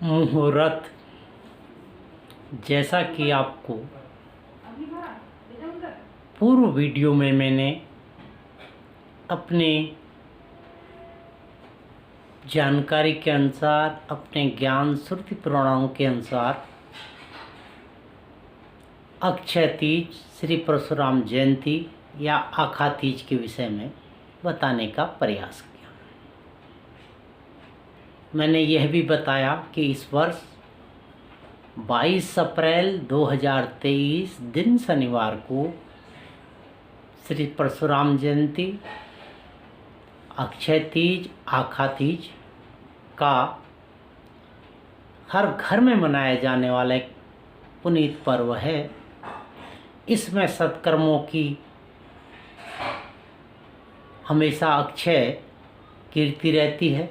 मुहूर्त, जैसा कि आपको पूर्व वीडियो में मैंने अपने जानकारी के अनुसार, अपने ज्ञान श्रुति पुराणों के अनुसार अक्षय तीज, श्री परशुराम जयंती या आखा तीज के विषय में बताने का प्रयास किया। मैंने यह भी बताया कि इस वर्ष 22 अप्रैल 2023 दिन शनिवार को श्री परशुराम जयंती, अक्षय तीज, आखा तीज का हर घर में मनाया जाने वाला एक पुनीत पर्व है। इसमें सत्कर्मों की हमेशा अक्षय कीर्ति रहती है।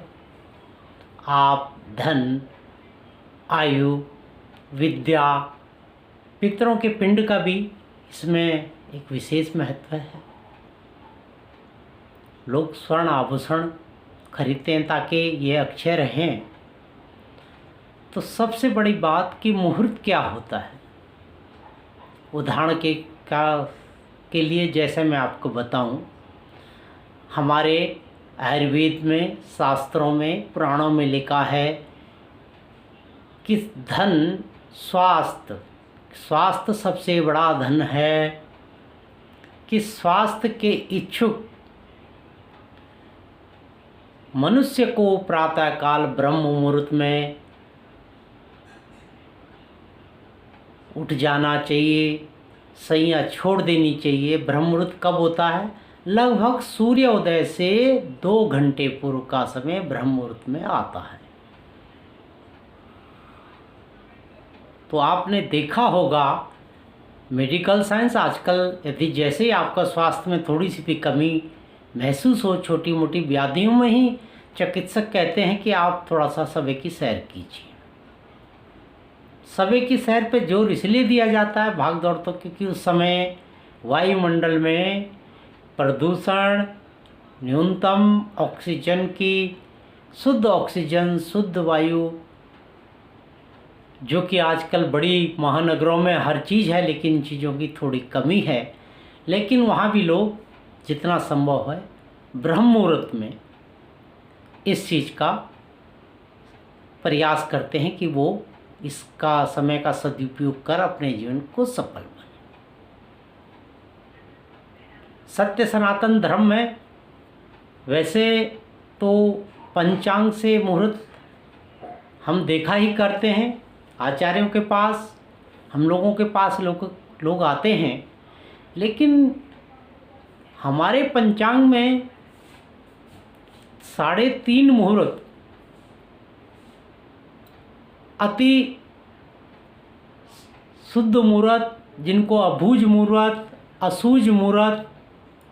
आप धन, आयु, विद्या, पितरों के पिंड का भी इसमें एक विशेष महत्व है। लोग स्वर्ण आभूषण खरीदते हैं ताकि ये अक्षय रहें। तो सबसे बड़ी बात कि मुहूर्त क्या होता है। उदाहरण के लिए जैसे मैं आपको बताऊं, हमारे आयुर्वेद में, शास्त्रों में, पुराणों में लिखा है कि धन, स्वास्थ्य सबसे बड़ा धन है। कि स्वास्थ्य के इच्छुक मनुष्य को प्रातःकाल ब्रह्म मुहूर्त में उठ जाना चाहिए, सैया छोड़ देनी चाहिए। ब्रह्म मुहूर्त कब होता है? लगभग सूर्योदय से 2 घंटे पूर्व का समय ब्रह्म मुहूर्त में आता है। तो आपने देखा होगा मेडिकल साइंस आजकल, यदि जैसे ही आपका स्वास्थ्य में थोड़ी सी भी कमी महसूस हो, छोटी मोटी व्याधियों में ही चिकित्सक कहते हैं कि आप थोड़ा सा सुबह की सैर कीजिए। सुबह की सैर पे जोर इसलिए दिया जाता है भाग दौड़ तो, क्योंकि उस समय वायुमंडल में प्रदूषण, न्यूनतम ऑक्सीजन की, शुद्ध ऑक्सीजन, शुद्ध वायु, जो कि आजकल बड़ी महानगरों में हर चीज़ है, लेकिन चीज़ों की थोड़ी कमी है। लेकिन वहाँ भी लोग जितना संभव है ब्रह्म मुहूर्त में इस चीज़ का प्रयास करते हैं कि वो इसका समय का सदुपयोग कर अपने जीवन को सफल बने। सत्य सनातन धर्म में वैसे तो पंचांग से मुहूर्त हम देखा ही करते हैं। आचार्यों के पास, हम लोगों के पास लोग आते हैं, लेकिन हमारे पंचांग में 3.5 मुहूर्त अति शुद्ध मुहूर्त, जिनको अभूज मुहूर्त, असूज मुहूर्त,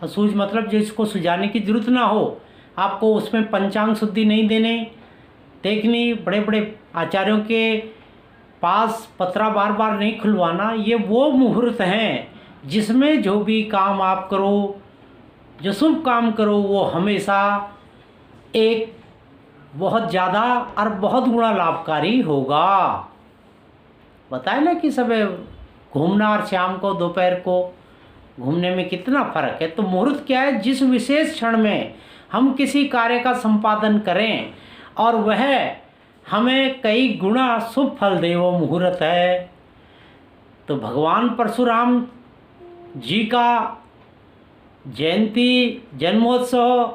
असूज मतलब जिसको सुझाने की जरूरत ना हो, आपको उसमें पंचांग शुद्धि नहीं देखनी, बड़े बड़े आचार्यों के पास पत्रा बार बार नहीं खुलवाना। ये वो मुहूर्त हैं जिसमें जो भी काम आप करो, जो शुभ काम करो, वो हमेशा एक बहुत ज़्यादा और बहुत गुना लाभकारी होगा। बताए ना कि सुबह घूमना और शाम को दोपहर को घूमने में कितना फ़र्क है। तो मुहूर्त क्या है? जिस विशेष क्षण में हम किसी कार्य का संपादन करें और वह हमें कई गुना शुभ फल दे, वो मुहूर्त है। तो भगवान परशुराम जी का जयंती, जन्मोत्सव,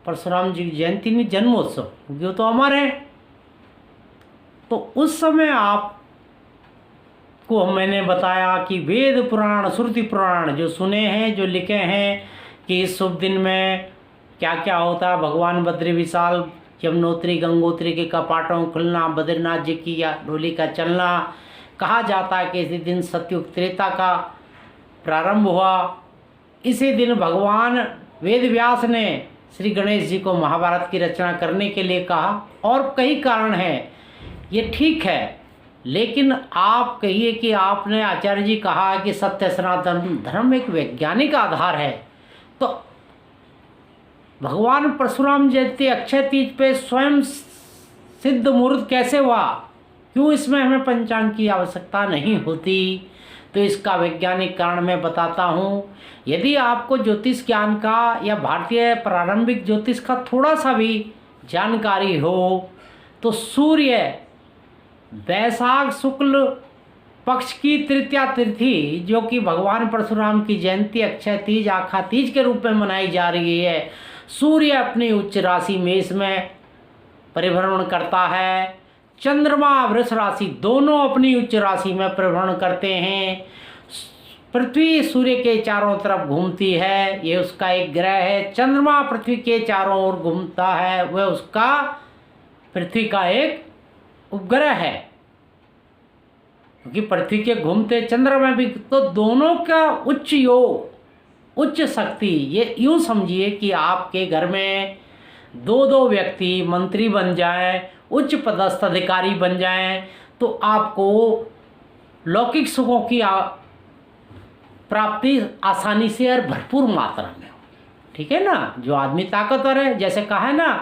परशुराम जी की जयंती नहीं, जन्मोत्सव, क्योंकि वो तो अमर है। तो उस समय आपको मैंने बताया कि वेद पुराण, श्रुति पुराण जो सुने हैं, जो लिखे हैं कि इस शुभ दिन में क्या क्या होता है। भगवान बद्री विशाल, यमुनोत्री, गंगोत्री के कपाटों खुलना, बद्रीनाथ जी की या डोली का चलना। कहा जाता है कि इसी दिन सतयुग त्रेता का प्रारंभ हुआ। इसी दिन भगवान वेद व्यास ने श्री गणेश जी को महाभारत की रचना करने के लिए कहा, और कई कारण हैं। ये ठीक है, लेकिन आप कहिए कि आपने आचार्य जी कहा कि सत्य सनातन धर्म एक वैज्ञानिक आधार है, तो भगवान परशुराम जयंती अक्षय तीज पे स्वयं सिद्ध मुहूर्त कैसे हुआ, क्यों इसमें हमें पंचांग की आवश्यकता नहीं होती, तो इसका वैज्ञानिक कारण मैं बताता हूँ। यदि आपको ज्योतिष ज्ञान का या भारतीय प्रारंभिक ज्योतिष का थोड़ा सा भी जानकारी हो तो सूर्य वैशाख शुक्ल पक्ष की तृतीया तिथि, जो कि भगवान परशुराम की जयंती अक्षय तीज आखा तीज के रूप में मनाई जा रही है, सूर्य अपनी उच्च राशि मेष में परिभ्रमण करता है, चंद्रमा वृष राशि दोनों अपनी उच्च राशि में परिभ्रमण करते हैं, पृथ्वी सूर्य के चारों तरफ घूमती है, ये उसका एक ग्रह है, चंद्रमा पृथ्वी के चारों ओर घूमता है, वह उसका पृथ्वी का एक उपग्रह है, क्योंकि पृथ्वी के घूमते चंद्र में भी, तो दोनों का उच्च योग, उच्च शक्ति। ये यूँ समझिए कि आपके घर में दो दो व्यक्ति मंत्री बन जाएं, उच्च पदस्थ अधिकारी बन जाएं, तो आपको लौकिक सुखों की प्राप्ति आसानी से और भरपूर मात्रा में हो। ठीक है ना। जो आदमी ताकतवर है, जैसे कहा है ना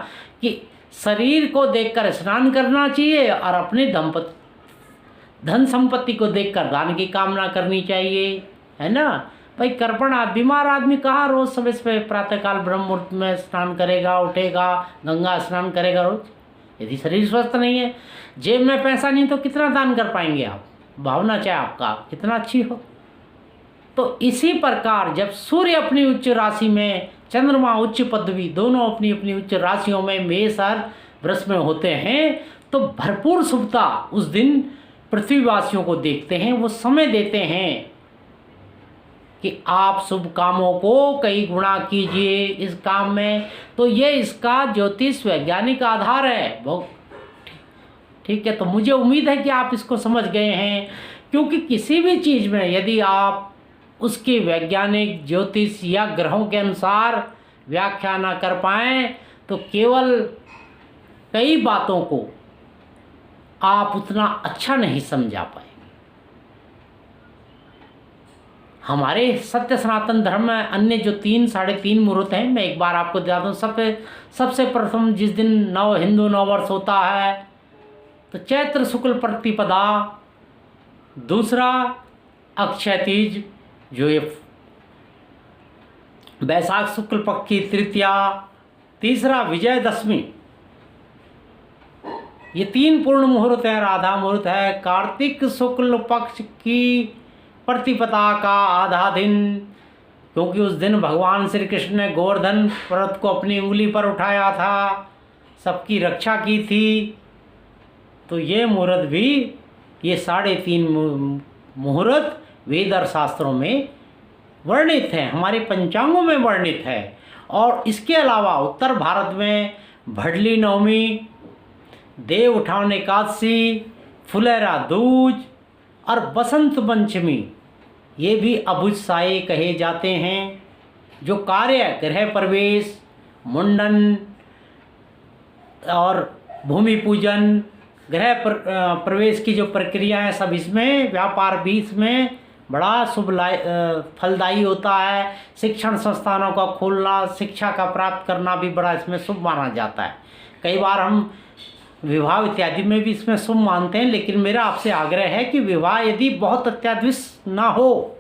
कि शरीर को देखकर स्नान करना चाहिए और अपने धन संपत्ति को देखकर दान की कामना करनी चाहिए, है ना भाई। कर्पण बीमार आदमी कहाँ रोज सुबह सुबह प्रातःकाल ब्रह्म मुहूर्त में स्नान करेगा, उठेगा, गंगा स्नान करेगा रोज। यदि शरीर स्वस्थ नहीं है, जेब में पैसा नहीं, तो कितना दान कर पाएंगे आप। भावना चाहे आपका कितना अच्छी हो। तो इसी प्रकार जब सूर्य अपनी उच्च राशि में, चंद्रमा उच्च पदवी, दोनों अपनी अपनी उच्च राशियों में मेष और वृष में होते हैं, तो भरपूर शुभता उस दिन पृथ्वीवासियों को देखते हैं, वो समय देते हैं कि आप शुभ कामों को कई गुणा कीजिए इस काम में। तो ये इसका ज्योतिष वैज्ञानिक आधार है। बहुत ठीक है। तो मुझे उम्मीद है कि आप इसको समझ गए हैं, क्योंकि किसी भी चीज़ में यदि आप उसकी वैज्ञानिक ज्योतिष या ग्रहों के अनुसार व्याख्या ना कर पाएँ, तो केवल कई बातों को आप उतना अच्छा नहीं समझा पाएंगे। हमारे सत्य सनातन धर्म में अन्य जो 3-3.5 मुहूर्त हैं, मैं एक बार आपको बता दूँ। सबसे प्रथम जिस दिन हिंदू नववर्ष होता है, तो चैत्र शुक्ल प्रतिपदा, दूसरा अक्षय तीज, जो ये वैशाख शुक्ल पक्ष की तृतीया, तीसरा विजयदशमी। ये 3 पूर्ण मुहूर्त है। राधा मुहूर्त है कार्तिक शुक्ल पक्ष की प्रतिपदा का आधा दिन, क्योंकि उस दिन भगवान श्री कृष्ण ने गोवर्धन पर्वत को अपनी उंगली पर उठाया था, सबकी रक्षा की थी। तो ये मुहूर्त भी, ये 3.5 मुहूर्त वेद और शास्त्रों में वर्णित है, हमारे पंचांगों में वर्णित है। और इसके अलावा उत्तर भारत में भडली नवमी, देव उठान एकादशी, फुलेरा दूज और बसंत पंचमी, ये भी अभुज साये कहे जाते हैं। जो कार्य गृह प्रवेश, मुंडन और भूमि पूजन, गृह प्रवेश की जो प्रक्रिया है, सब इसमें, व्यापार भी इसमें बड़ा शुभ फलदायी होता है। शिक्षण संस्थानों का खोलना, शिक्षा का प्राप्त करना भी बड़ा इसमें शुभ माना जाता है। कई बार हम विवाह इत्यादि में भी इसमें शुभ मानते हैं, लेकिन मेरा आपसे आग्रह है कि विवाह यदि बहुत अत्याद्विष ना हो,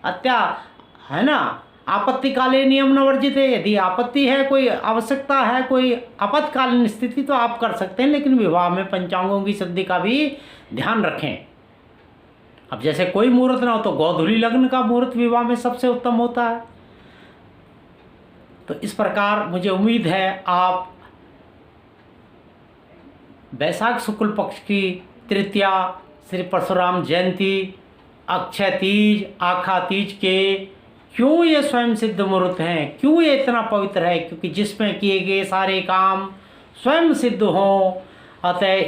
है ना, आपत्तिकालीन नियम न वर्जित है। यदि आपत्ति है, कोई आवश्यकता है, कोई आपातकालीन स्थिति, तो आप कर सकते हैं, लेकिन विवाह में पंचांगों की शुद्धि का भी ध्यान रखें। अब जैसे कोई मुहूर्त ना हो तो गोधूली लग्न का मुहूर्त विवाह में सबसे उत्तम होता है। तो इस प्रकार मुझे उम्मीद है आप वैशाख शुक्ल पक्ष की तृतीया, श्री परशुराम जयंती, अक्षय तीज, आखा तीज के क्यों ये स्वयं सिद्ध मुहूर्त हैं, क्यों ये इतना पवित्र है, क्योंकि जिसमें किए गए सारे काम स्वयं सिद्ध हों। अतः